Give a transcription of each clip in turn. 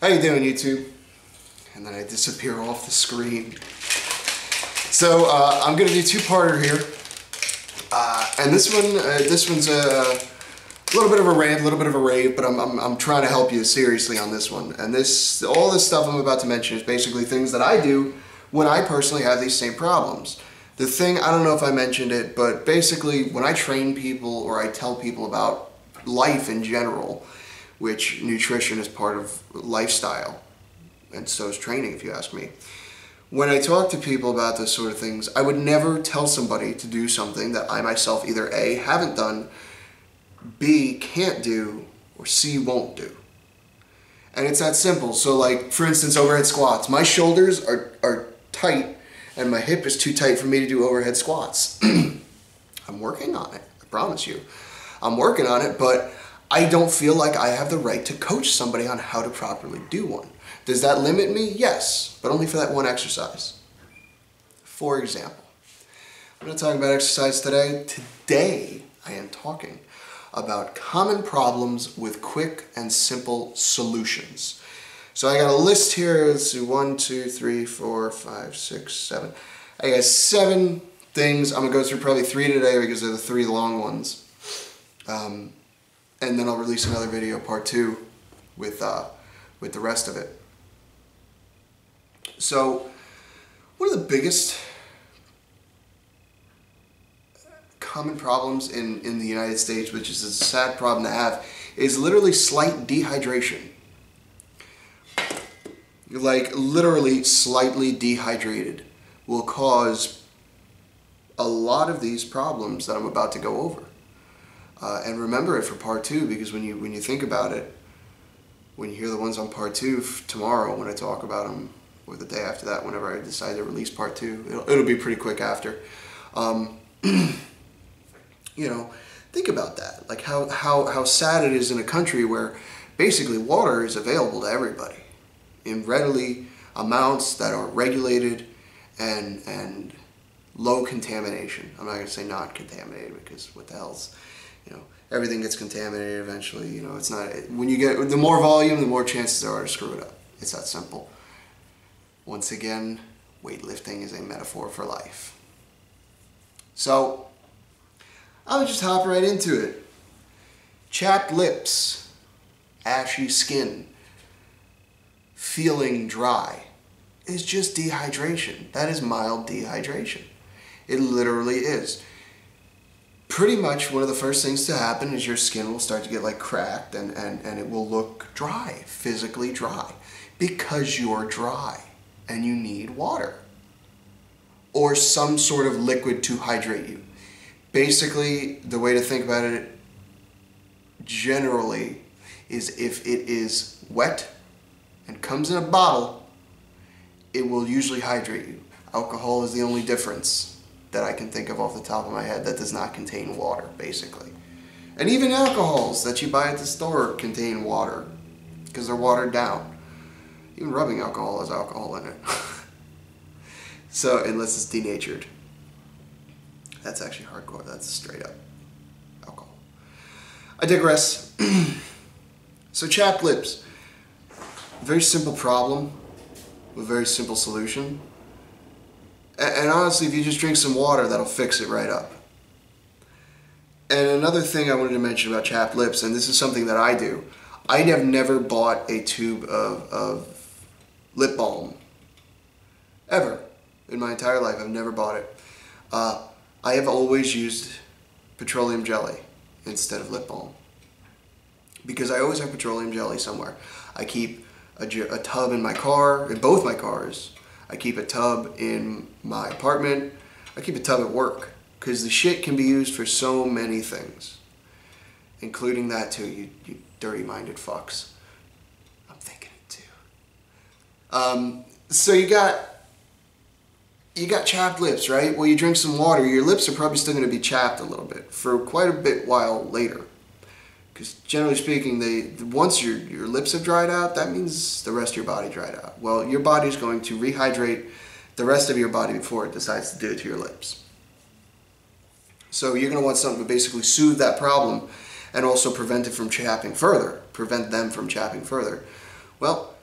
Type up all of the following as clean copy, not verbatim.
How you doing, YouTube? And then I disappear off the screen. So I'm gonna do two-parter here, and this one's a little bit of a rant, a little bit of a rave, but I'm trying to help you seriously on this one. And all this stuff I'm about to mention is basically things that I do when I personally have these same problems. The thing, I don't know if I mentioned it, but basically when I train people or I tell people about life in general, which nutrition is part of lifestyle, and so is training if you ask me. When I talk to people about those sort of things, I would never tell somebody to do something that I myself either A, haven't done, B, can't do, or C, won't do. And it's that simple. So like, for instance, overhead squats. My shoulders are tight and my hip is too tight for me to do overhead squats. I'm working on it, I promise you. I'm working on it, but I don't feel like I have the right to coach somebody on how to properly do one. Does that limit me? Yes, but only for that one exercise. For example, I'm not talking about exercise today. Today, I am talking about common problems with quick and simple solutions. So I got a list here. Let's see, 1, 2, 3, 4, 5, 6, 7. I got 7 things. I'm gonna go through probably 3 today because they're the 3 long ones. And then I'll release another video, part 2, with the rest of it. So, one of the biggest common problems in the United States, which is a sad problem to have, is literally slight dehydration. Like, literally slightly dehydrated will cause a lot of these problems that I'm about to go over. And remember it for part 2, because when you think about it, when you hear the ones on part 2 tomorrow when I talk about them, or the day after that, whenever I decide to release part 2, it'll be pretty quick after. You know, think about that. Like how sad it is in a country where basically water is available to everybody in readily amounts that are regulated and low contamination. I'm not going to say not contaminated, because what the hell's, you know, everything gets contaminated eventually. You know, it's not, when you get, the more volume, the more chances there are to screw it up. It's that simple. Once again, weightlifting is a metaphor for life. So, I would just hop right into it. Chapped lips, ashy skin, feeling dry is just dehydration. That is mild dehydration. It literally is. Pretty much one of the first things to happen is your skin will start to get like cracked and it will look dry, physically dry, because you're dry and you need water or some sort of liquid to hydrate you. Basically, the way to think about it generally is if it is wet and comes in a bottle, it will usually hydrate you. Alcohol is the only difference that I can think of off the top of my head that does not contain water, basically. And even alcohols that you buy at the store contain water because they're watered down. Even rubbing alcohol has alcohol in it. So, unless it's denatured. That's actually hardcore. That's straight up alcohol. I digress. So, chapped lips. Very simple problem with a very simple solution. And honestly, if you just drink some water, that'll fix it right up. And another thing I wanted to mention about chapped lips, and this is something that I do. I have never bought a tube of lip balm. Ever. In my entire life, I've never bought it. I have always used petroleum jelly instead of lip balm. Because I always have petroleum jelly somewhere. I keep a tub in my car, in both my cars. I keep a tub in my apartment. I keep a tub at work. Because the shit can be used for so many things. Including that too, you dirty-minded fucks. I'm thinking it too. So you got chapped lips, right? Well, you drink some water, your lips are probably still going to be chapped a little bit for quite a bit while later. Because generally speaking, once your lips have dried out, that means the rest of your body dried out. Well, your body's going to rehydrate the rest of your body before it decides to do it to your lips. So you're going to want something to basically soothe that problem and also prevent it from chapping further, prevent them from chapping further. Well,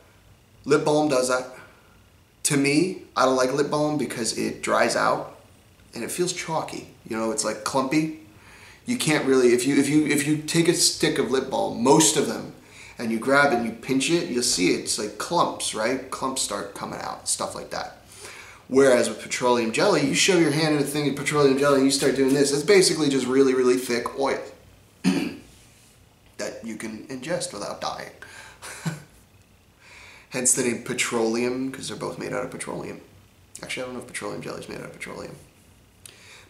Lip balm does that. To me, I don't like lip balm because it dries out and it feels chalky. You know, it's like clumpy. You can't really, if you take a stick of lip balm, most of them, and you grab it and you pinch it, you'll see it's like clumps, right? Clumps start coming out, stuff like that. Whereas with petroleum jelly, you shove your hand in a thing of petroleum jelly and you start doing this. It's basically just really, really thick oil that you can ingest without dying. Hence the name petroleum, because they're both made out of petroleum. Actually, I don't know if petroleum jelly is made out of petroleum.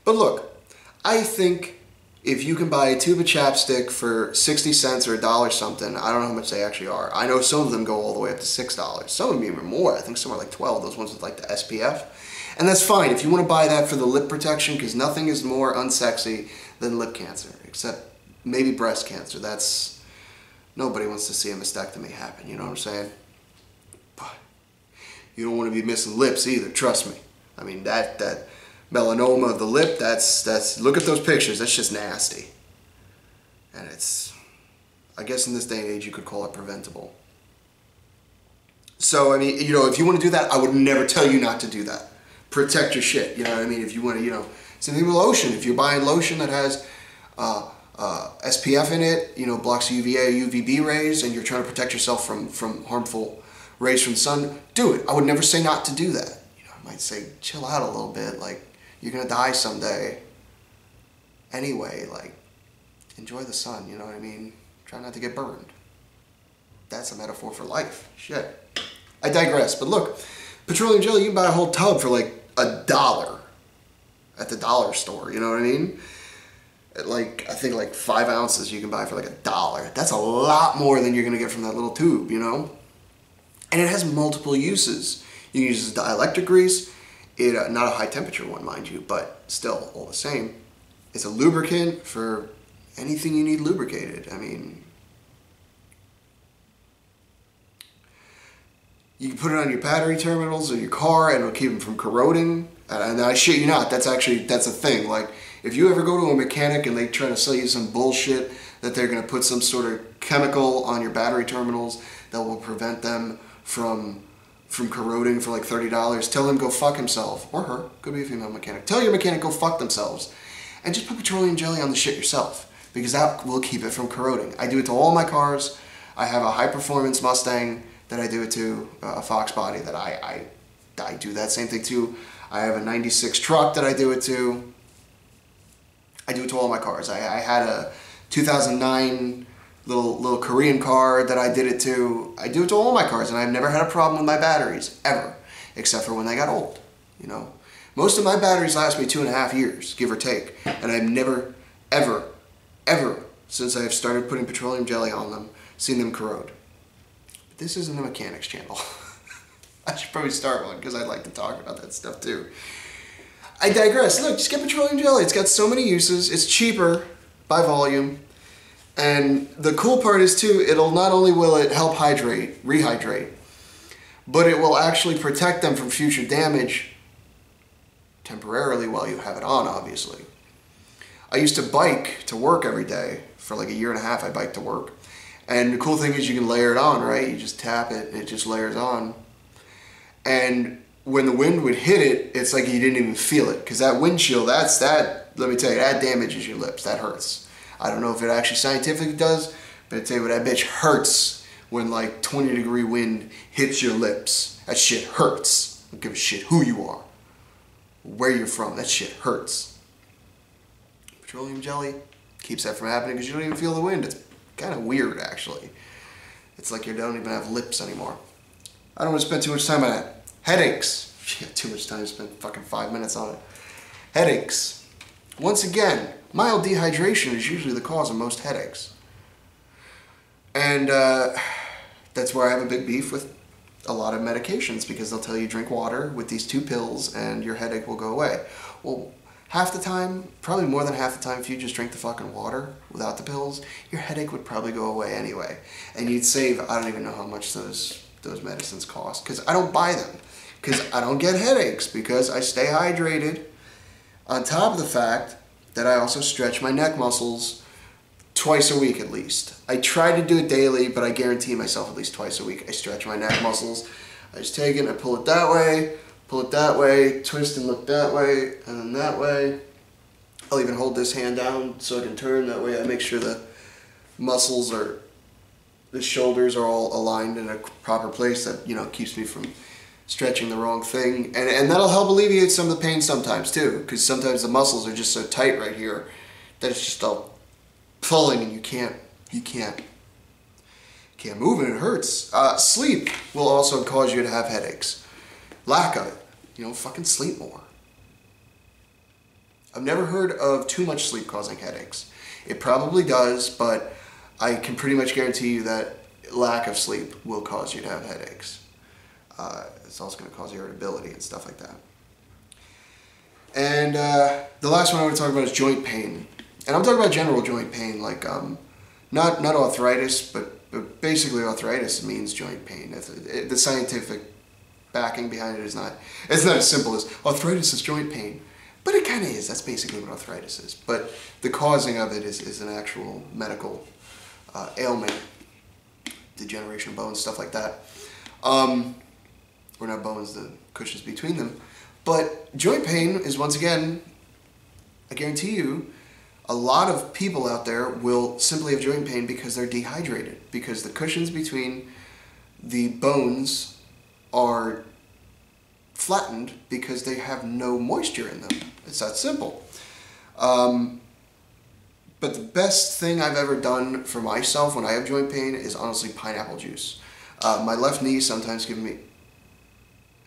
But look, I think if you can buy a tube of chapstick for 60 cents or $1 something, I don't know how much they actually are. I know some of them go all the way up to $6. Some of them even more. I think some are like 12, those ones with like the SPF. And that's fine if you want to buy that for the lip protection, because nothing is more unsexy than lip cancer, except maybe breast cancer. That's, nobody wants to see a mastectomy happen, you know what I'm saying? But you don't want to be missing lips either, trust me. I mean, that melanoma of the lip, that's look at those pictures, that's just nasty. And it's, I guess in this day and age you could call it preventable. So, I mean, you know, if you want to do that, I would never tell you not to do that. Protect your shit, you know what I mean? If you want to, you know, same thing with lotion. If you're buying lotion that has SPF in it, you know, blocks UVA, UVB rays, and you're trying to protect yourself from harmful rays from the sun, do it. I would never say not to do that. You know, I might say chill out a little bit, like, you're gonna die someday. Anyway, like, enjoy the sun, you know what I mean? Try not to get burned. That's a metaphor for life. Shit. I digress, but look, petroleum jelly, you can buy a whole tub for like $1 at the dollar store, you know what I mean? Like, I think like 5 ounces you can buy for like $1. That's a lot more than you're gonna get from that little tube, you know? And it has multiple uses. You can use it as dielectric grease. Not a high temperature one, mind you, but still all the same. It's a lubricant for anything you need lubricated. I mean, you can put it on your battery terminals of your car and it'll keep them from corroding. And I shit you not, that's a thing. Like, if you ever go to a mechanic and they try to sell you some bullshit that they're gonna put some sort of chemical on your battery terminals that will prevent them from corroding for like $30, tell him go fuck himself, or her, could be a female mechanic. Tell your mechanic go fuck themselves, and just put petroleum jelly on the shit yourself, because that will keep it from corroding. I do it to all my cars. I have a high performance Mustang that I do it to, a Fox body that I do that same thing to. I have a 96 truck that I do it to. I do it to all my cars. I had a 2009 little Korean car that I did it to. I do it to all my cars, and I've never had a problem with my batteries, ever, except for when they got old, you know. Most of my batteries last me 2.5 years, give or take, and I've never, ever, since I've started putting petroleum jelly on them, seen them corrode. But this isn't a mechanics channel. I should probably start one, because I'd like to talk about that stuff too. I digress. Look, just get petroleum jelly. It's got so many uses. It's cheaper by volume. And the cool part is too, it'll not only will it help rehydrate, but it will actually protect them from future damage temporarily while you have it on, obviously. I used to bike to work every day. For like 1.5 years, I biked to work. And the cool thing is you can layer it on, right? You just tap it and it just layers on. And when the wind would hit it, it's like you didn't even feel it. Because that windshield, let me tell you, that damages your lips. That hurts. I don't know if it actually scientifically does, but I tell you what, that bitch hurts when like 20-degree wind hits your lips. That shit hurts. I don't give a shit who you are, where you're from. That shit hurts. Petroleum jelly keeps that from happening because you don't even feel the wind. It's kind of weird, actually. It's like you don't even have lips anymore. I don't want to spend too much time on that. Headaches. You got too much time to spend fucking 5 minutes on it. Headaches. Once again, mild dehydration is usually the cause of most headaches. And that's where I have a big beef with a lot of medications, because they'll tell you drink water with these 2 pills and your headache will go away. Well, half the time, probably more than half the time, if you just drink the fucking water without the pills, your headache would probably go away anyway. And you'd save, I don't even know how much those medicines cost, because I don't buy them, because I don't get headaches, because I stay hydrated, on top of the fact that I also stretch my neck muscles twice a week at least. I try to do it daily, but I guarantee myself at least twice a week. I stretch my neck muscles. I just take it and I pull it that way, twist and look that way, and then that way. I'll even hold this hand down so I can turn. That way I make sure the muscles are, the shoulders are all aligned in a proper place that, you know, keeps me from stretching the wrong thing. And that'll help alleviate some of the pain sometimes too, because sometimes the muscles are just so tight right here that it's just all pulling and you can't move and it hurts. Sleep will also cause you to have headaches. Lack of it. You know, fucking sleep more. I've never heard of too much sleep causing headaches. It probably does, but I can pretty much guarantee you that lack of sleep will cause you to have headaches. It's also going to cause irritability and stuff like that. And the last one I want to talk about is joint pain. And I'm talking about general joint pain, like not arthritis, but basically arthritis means joint pain. The scientific backing behind it is not, it's not as simple as arthritis is joint pain. But it kind of is. That's basically what arthritis is. But the causing of it is an actual medical ailment, degeneration of bones, stuff like that. Or not bones, the cushions between them. But joint pain is, once again, I guarantee you, a lot of people out there will simply have joint pain because they're dehydrated, because the cushions between the bones are flattened because they have no moisture in them. It's that simple. But the best thing I've ever done for myself when I have joint pain is honestly pineapple juice. My left knee sometimes gives me...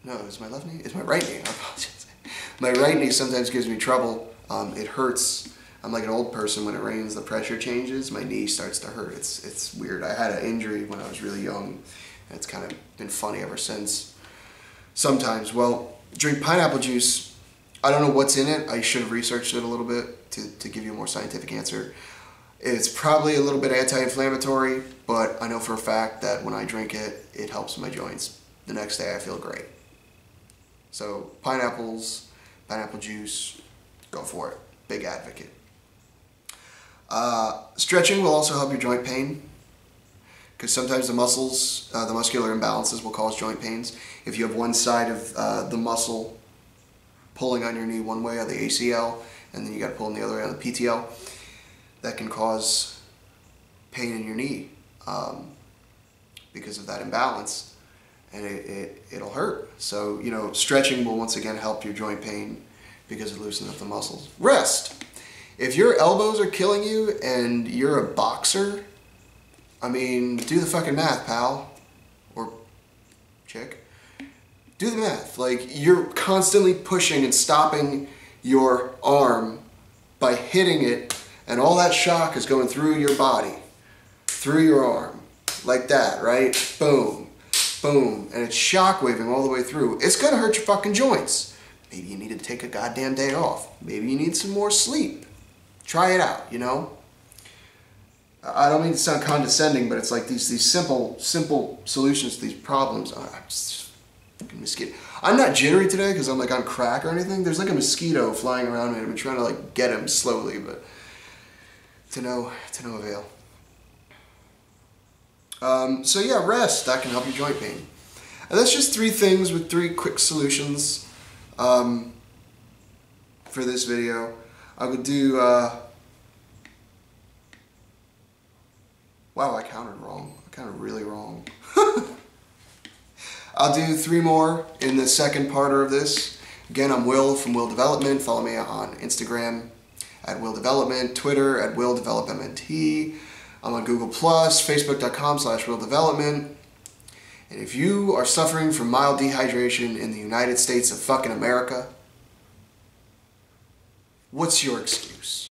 No, it's my left knee? It's my right knee. I apologize. My right knee sometimes gives me trouble. It hurts. I'm like an old person. When it rains, the pressure changes. My knee starts to hurt. It's weird. I had an injury when I was really young, and it's kind of been funny ever since. Sometimes. Well, drink pineapple juice. I don't know what's in it. I should have researched it a little bit to give you a more scientific answer. It's probably a little bit anti-inflammatory, but I know for a fact that when I drink it, it helps my joints. The next day I feel great. So pineapples, pineapple juice, go for it. Big advocate. Stretching will also help your joint pain, because sometimes the muscles, the muscular imbalances will cause joint pains. If you have one side of the muscle pulling on your knee one way on the ACL, and then you got to pull in the other way on the PTL, that can cause pain in your knee because of that imbalance, and it'll hurt. So, you know, stretching will once again help your joint pain because it loosens up the muscles. Rest. If your elbows are killing you and you're a boxer, I mean, do the fucking math, pal. Or chick. Do the math. Like, you're constantly pushing and stopping your arm by hitting it, and all that shock is going through your body, through your arm, like that, right? Boom, boom, and it's shock waving all the way through. It's gonna hurt your fucking joints. Maybe you need to take a goddamn day off. Maybe you need some more sleep. Try it out, you know? I don't mean to sound condescending, but it's like these simple solutions to these problems. I'm just fucking mosquito. I'm not jittery today because I'm like on crack or anything. There's like a mosquito flying around me. I've been trying to like get him slowly, but to no avail. So yeah, rest. That can help your joint pain. And that's just 3 things with 3 quick solutions for this video. I would do, wow, I counted wrong. I counted really wrong. I'll do 3 more in the second parter of this. Again, I'm Will from Will Development. Follow me on Instagram at Will Development, Twitter at Will Develop MNT. I'm on Google+, Facebook.com/Will Development. And if you are suffering from mild dehydration in the United States of fucking America, what's your excuse?